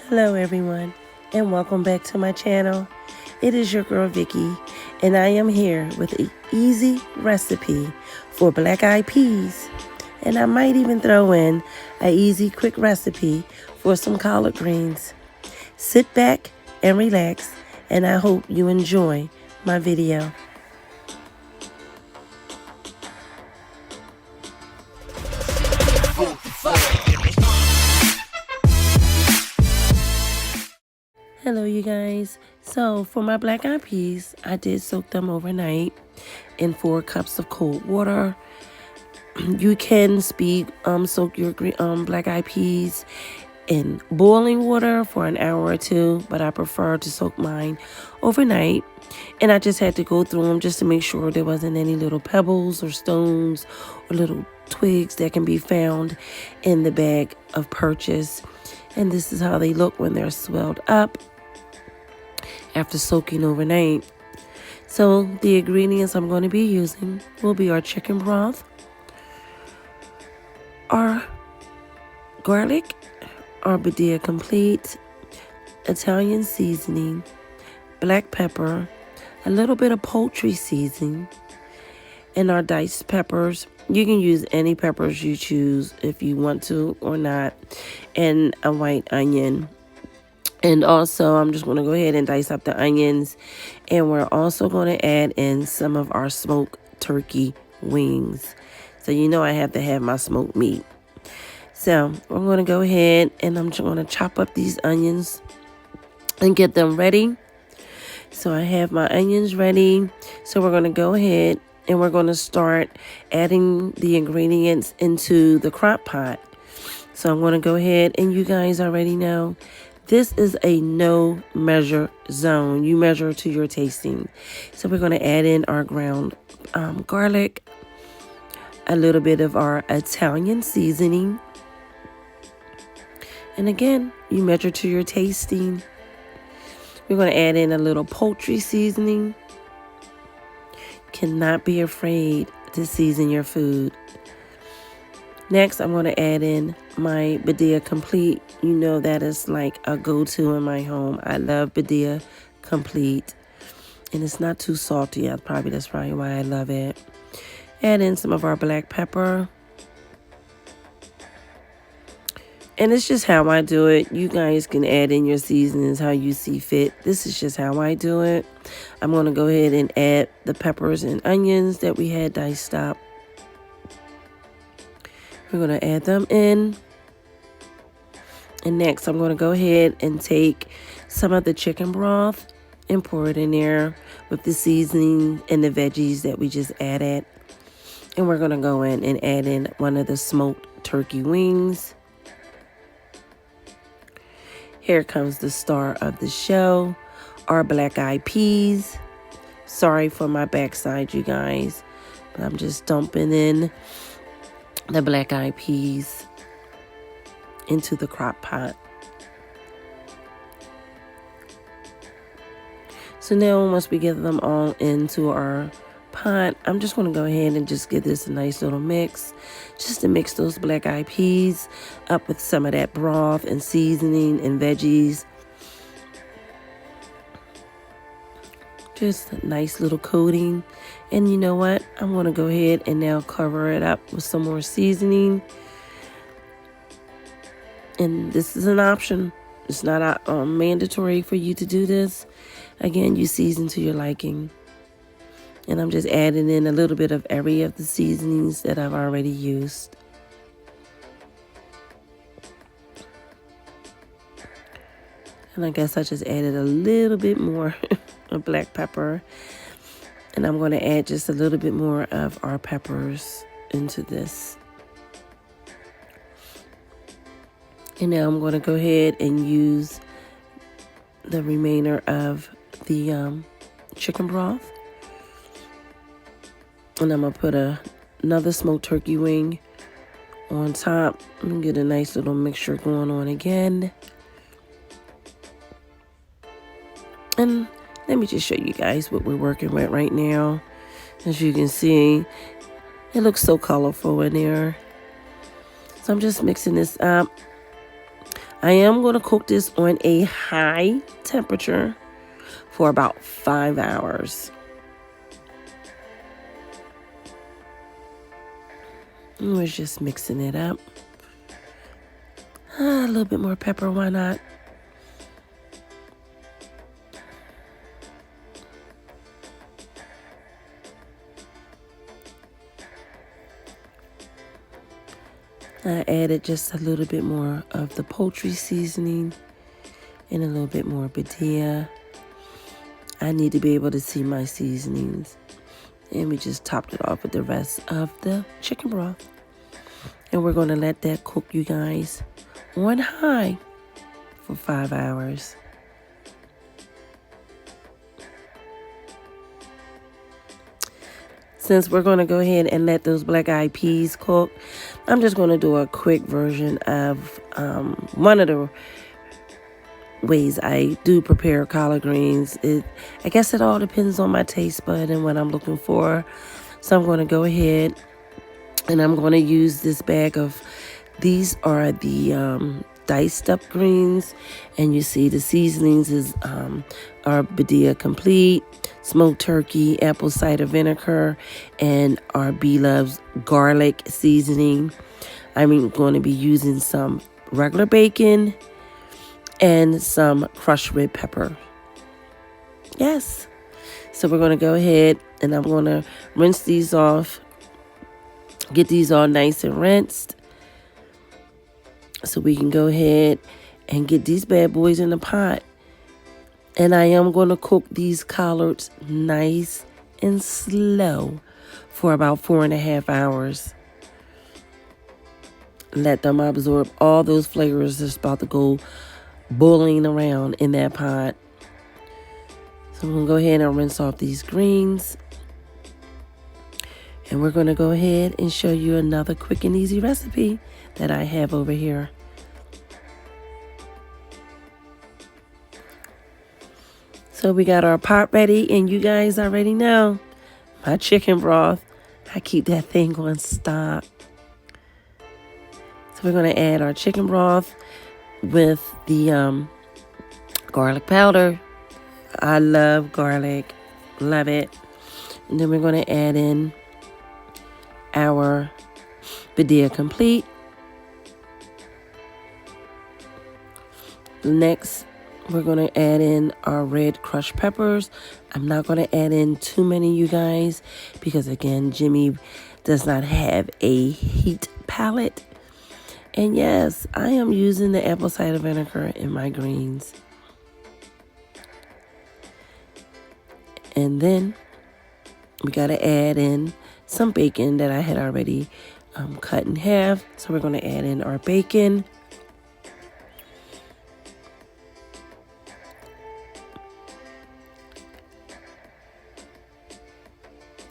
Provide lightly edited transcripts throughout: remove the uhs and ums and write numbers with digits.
Hello everyone, and welcome back to my channel. It is your girl Vicky, and I am here with an easy recipe for black-eyed peas. And I might even throw in an easy quick recipe for some collard greens. Sit back and relax, and I hope you enjoy my video. Hello you guys. So for my black-eyed peas, I did soak them overnight in 4 cups of cold water. You can soak your black-eyed peas in boiling water for an hour or 2, but I prefer to soak mine overnight. And I just had to go through them just to make sure there wasn't any little pebbles or stones or little twigs that can be found in the bag of purchase. And this is how they look when they're swelled up after soaking overnight. So the ingredients I'm going to be using will be our chicken broth, our garlic, our Badia Complete, Italian seasoning, black pepper, a little bit of poultry seasoning, and our diced peppers. You can use any peppers you choose if you want to or not, and a white onion. And also, I'm just going to go ahead and dice up the onions. And we're also going to add in some of our smoked turkey wings. So you know I have to have my smoked meat. So we're going to go ahead and I'm just going to chop up these onions and get them ready. So I have my onions ready. So we're going to go ahead and we're going to start adding the ingredients into the crock pot. So I'm going to go ahead, and you guys already know this is a no measure zone. You measure to your tasting. So we're going to add in our ground garlic, a little bit of our Italian seasoning. And again, you measure to your tasting. We're going to add in a little poultry seasoning. Cannot be afraid to season your food. Next, I'm going to add in my Badia Complete. You know that is like a go-to in my home. I love Badia Complete. And it's not too salty. That's probably why I love it. Add in some of our black pepper. And it's just how I do it. You guys can add in your seasonings how you see fit. This is just how I do it. I'm going to go ahead and add the peppers and onions that we had diced up. We're going to add them in. And next, I'm going to go ahead and take some of the chicken broth and pour it in there with the seasoning and the veggies that we just added. And we're going to go in and add in one of the smoked turkey wings. Here comes the star of the show, our black-eyed peas. Sorry for my backside, you guys, but I'm just dumping in the black-eyed peas into the crock pot. So now once we get them all into our pot, I'm just going to go ahead and just give this a nice little mix, just to mix those black-eyed peas up with some of that broth and seasoning and veggies. Just a nice little coating. And you know what? I'm going to go ahead and now cover it up with some more seasoning. And this is an option. It's not mandatory for you to do this. Again, you season to your liking. And I'm just adding in a little bit of every of the seasonings that I've already used. And I guess I just added a little bit more of black pepper. And I'm going to add just a little bit more of our peppers into this. And now I'm going to go ahead and use the remainder of the chicken broth. And I'm going to put another smoked turkey wing on top. I'm going to get a nice little mixture going on again. And let me just show you guys what we're working with right now. As you can see, it looks so colorful in there. So I'm just mixing this up. I am going to cook this on a high temperature for about 5 hours. And we're just mixing it up. A little bit more pepper, why not? I added just a little bit more of the poultry seasoning and a little bit more Badia. I need to be able to see my seasonings. And we just topped it off with the rest of the chicken broth. And we're going to let that cook, you guys, on high for 5 hours. Since we're going to go ahead and let those black-eyed peas cook, I'm just going to do a quick version of one of the ways I do prepare collard greens. I guess it all depends on my taste bud and what I'm looking for. So I'm going to go ahead and I'm going to use this bag of, these are the diced up greens, and you see the seasonings is our Badia Complete, smoked turkey, apple cider vinegar, and our Loves garlic seasoning. I'm going to be using some regular bacon and some crushed red pepper. Yes. So we're going to go ahead and I'm going to rinse these off, get these all nice and rinsed, so we can go ahead and get these bad boys in the pot. And I am going to cook these collards nice and slow for about 4.5 hours. Let them absorb all those flavors that's about to go boiling around in that pot. So I'm going to go ahead and rinse off these greens. And we're going to go ahead and show you another quick and easy recipe that I have over here. So we got our pot ready, and you guys already know my chicken broth. I keep that thing on stock. So we're going to add our chicken broth with the garlic powder. I love garlic. Love it. And then we're going to add in our Badia Complete. Next, we're going to add in our red crushed peppers. I'm not going to add in too many, you guys, because again, Jimmy does not have a heat palate. And yes, I am using the apple cider vinegar in my greens. And then we got to add in some bacon that I had already cut in half. So we're going to add in our bacon.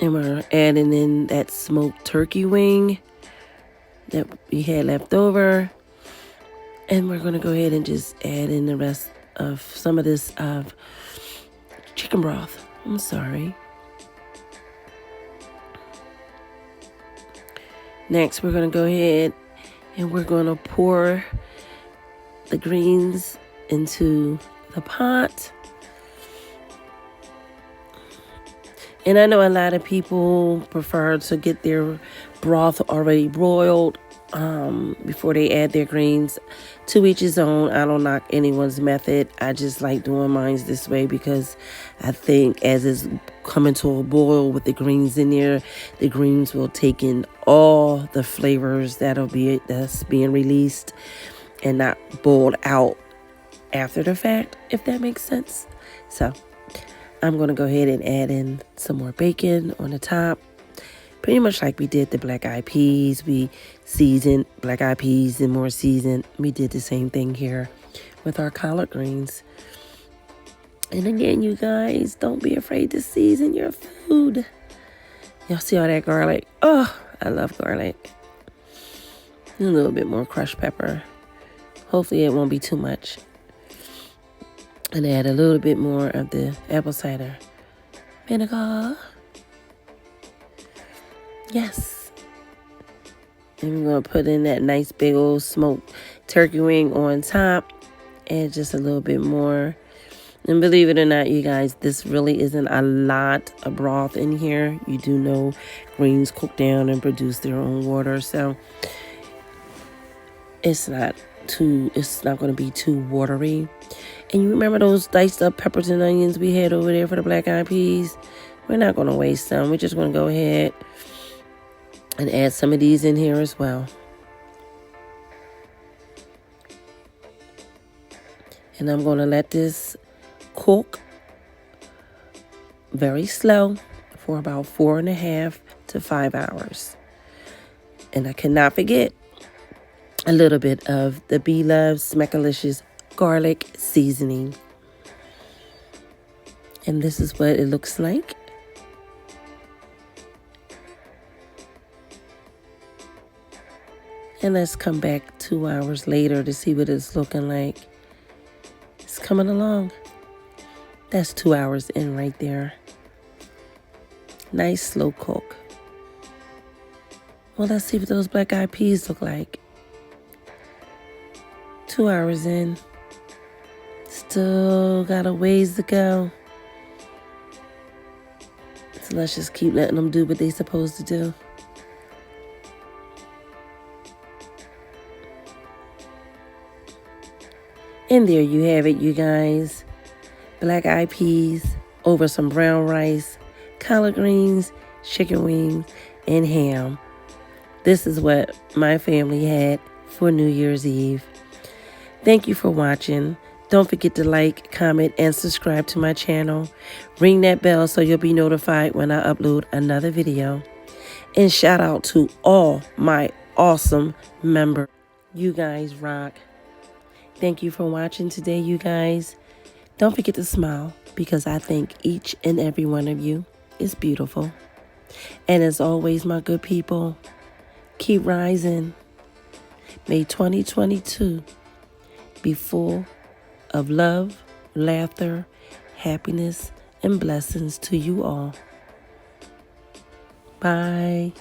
And we're adding in that smoked turkey wing that we had left over. And we're going to go ahead and just add in the rest of some of this chicken broth. I'm sorry. Next, we're going to go ahead and we're going to pour the greens into the pot. And I know a lot of people prefer to get their broth already broiled before they add their greens. To each his own. I don't knock anyone's method. I just like doing mine this way because I think as it's coming to a boil with the greens in there, the greens will take in all the flavors that's being released and not boiled out after the fact, if that makes sense. So I'm going to go ahead and add in some more bacon on the top. Pretty much like we did the black-eyed peas. We seasoned black-eyed peas and more seasoned. We did the same thing here with our collard greens. And again, you guys, don't be afraid to season your food. Y'all see all that garlic? Oh, I love garlic. And a little bit more crushed pepper. Hopefully it won't be too much. And add a little bit more of the apple cider vinegar. Yes. And we're going to put in that nice big old smoked turkey wing on top. Add just a little bit more. And believe it or not, you guys, this really isn't a lot of broth in here. You do know greens cook down and produce their own water, so it's not going to be too watery. And you remember those diced up peppers and onions we had over there for the black-eyed peas? We're not going to waste them. We're just going to go ahead and add some of these in here as well. And I'm going to let this cook very slow for about 4.5 to 5 hours. And I cannot forget a little bit of the beloved Smackalicious garlic seasoning. And this is what it looks like. And let's come back 2 hours later to see what it's looking like. It's coming along. That's 2 hours in right there. Nice slow cook. Well, let's see what those black-eyed peas look like. 2 hours in. Still got a ways to go. So let's just keep letting them do what they're supposed to do. And there you have it, you guys. Black-eyed peas over some brown rice, collard greens, chicken wings, and ham. This is what my family had for New Year's Eve. Thank you for watching. Don't forget to like, comment, and subscribe to my channel. Ring that bell so you'll be notified when I upload another video. And shout out to all my awesome members. You guys rock. Thank you for watching today, you guys. Don't forget to smile, because I think each and every one of you is beautiful. And as always, my good people, keep rising. May 2022 be full of love, laughter, happiness, and blessings to you all. Bye.